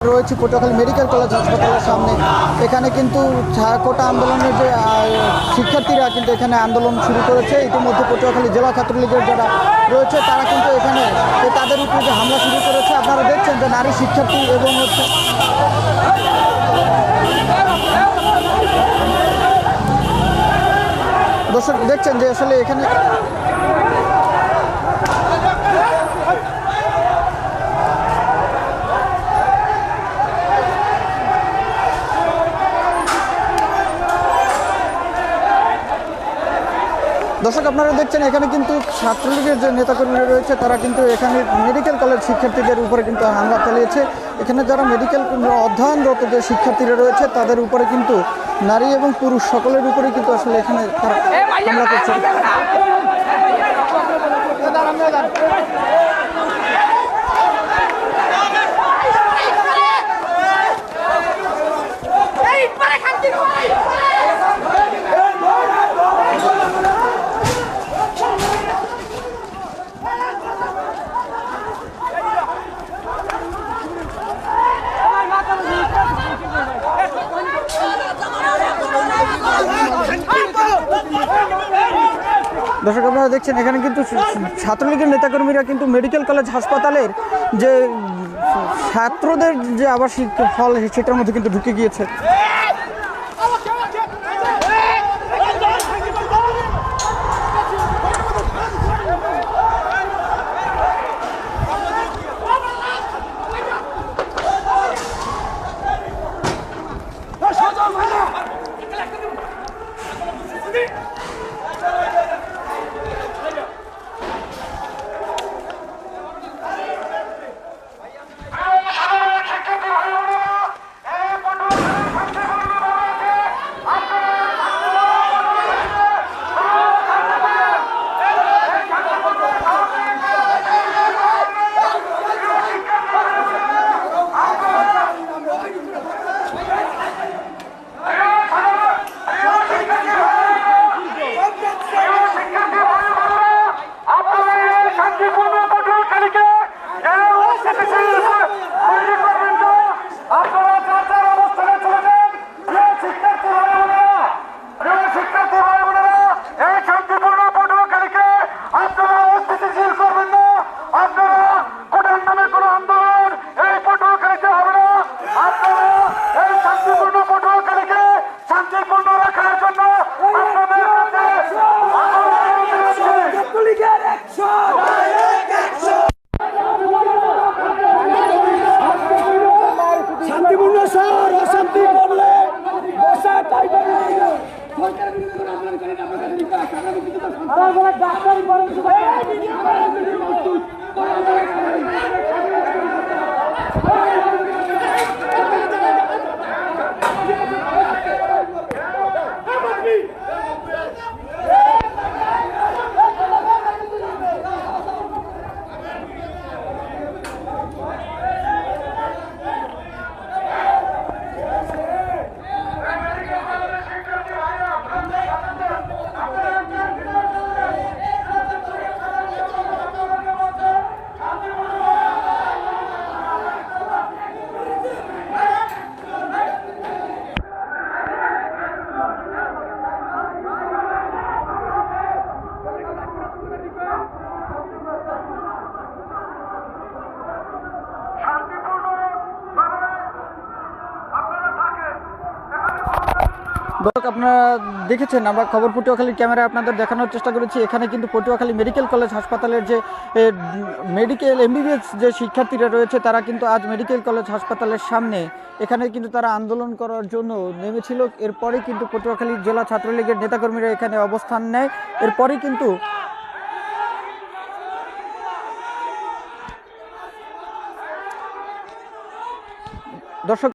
রয়েছে Patuakhali medical college হাসপাতালের সামনে। এখানে কিন্তু কোটা আন্দোলনের যে শিক্ষার্থীরা কিন্তু এখানে আন্দোলন শুরু করেছে। ইতিমধ্যে পটুয়াখালী জেলা ছাত্রলীগের যারা রয়েছে তারা কিন্তু এখানে তাদের উপরে যে হামলা শুরু করেছে। আপনারা দেখছেন যে নারী শিক্ষার্থী এবং দর্শক দেখছেন যে আসলে এখানে দর্শক আপনারা দেখছেন এখানে কিন্তু ছাত্রলীগের যে নেতাকর্মীরা রয়েছে তারা কিন্তু এখানে মেডিকেল কলেজ শিক্ষার্থীদের উপরে কিন্তু হামলা চালিয়েছে। এখানে যারা মেডিকেল অধ্যয়নরত যে শিক্ষার্থীরা রয়েছে তাদের উপরে কিন্তু নারী এবং পুরুষ সকলের উপরে কিন্তু আসলে এখানে তারা হামলা করছে। দর্শক আপনারা দেখছেন এখানে কিন্তু ছাত্রলীগের নেতাকর্মীরা কিন্তু মেডিকেল কলেজ হাসপাতালের যে ছাত্রদের যে আবাসিক হল সেটার মধ্যে কিন্তু ঢুকে গিয়েছে। শান্তিপূর্ণ শহর অশান্তি করলে দর্শক আপনারা দেখেছেন আমরা খবর পটুয়াখালীর ক্যামেরায় আপনাদের দেখানোর চেষ্টা করেছি। এখানে কিন্তু পটুয়াখালী মেডিকেল কলেজ হাসপাতালের যে মেডিকেল এমবিবিএস যে শিক্ষার্থীরা রয়েছে তারা কিন্তু আজ মেডিকেল কলেজ হাসপাতালের সামনে এখানে কিন্তু তারা আন্দোলন করার জন্য নেমেছিল। এরপরে কিন্তু পটুয়াখালী জেলা ছাত্রলীগের নেতাকর্মীরা এখানে অবস্থান নেয়। এরপরে কিন্তু দর্শক